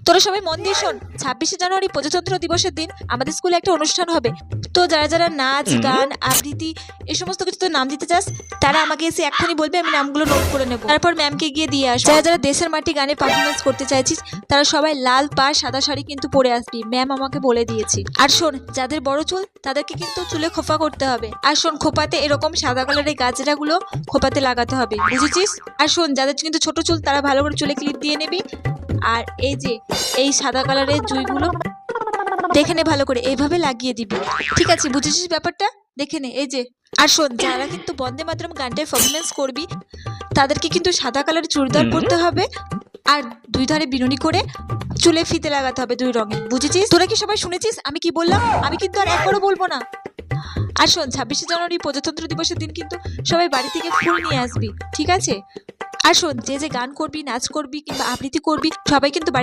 তোরা সবাই মন দিয়ে শোন, 26শে জানুয়ারি প্রজাতন্ত্র দিবসের দিন আমাদের স্কুলে একটা অনুষ্ঠান হবে। তো যারা যারা নাচ, গান, আবৃত্তি এই সমস্ত কিছু নাম দিতে চাস তারা আমাকে এসে এক্ষুনি বলবে, আমি নামগুলো নোট করে নেব, তারপর ম্যামকে গিয়ে দিয়ে আসবো। যারা যারা দেশের মাটি গানে পারফরমেন্স করতে চাইছিস তারা সবাই লাল পাড় সাদা শাড়ি কিন্তু পরে আসবি, ম্যাম আমাকে বলে দিয়েছি। আর শোন, যাদের বড় চুল তাদেরকে কিন্তু চুলে খোপা করতে হবে। আর শোন, খোপাতে এরকম সাদা কালারের গাজরাগুলো খোপাতে লাগাতে হবে, বুঝেছিস? আর শোন, যাদের কিন্তু ছোট চুল তারা ভালো করে চুলে ক্লিপ দিয়ে নেবি। আর এই যে এই সাদা কালারের জুইগুলো দেখে নে ভালো করে, এইভাবে লাগিয়ে দিবি। ঠিক আছে, বুঝেছিস ব্যাপারটা? দেখে নে, এই যে। আর শোন, যারা কিন্তু বন্দে মাতরম গানটায় পারফরমেন্স করবি তাদেরকে কিন্তু সাদা কালারের চুড়িদার পরতে হবে আর দুই ধারে বিনুনি করে চুলে ফিতে লাগাতে হবে 2 রঙে, বুঝেছিস? তোরা কি সবাই শুনেছিস আমি কি বললাম? আমি কিন্তু আর একবারও বলবো না। আর শোন, 26শে জানুয়ারি প্রজাতন্ত্র দিবসের দিন কিন্তু সবাই বাড়ি থেকে ফুল নিয়ে আসবি, ঠিক আছে? আর শোন, যে যে গান করবি, নাচ করবি কিংবা আবৃত্তি করবি সবাই কিন্তু বাড়ি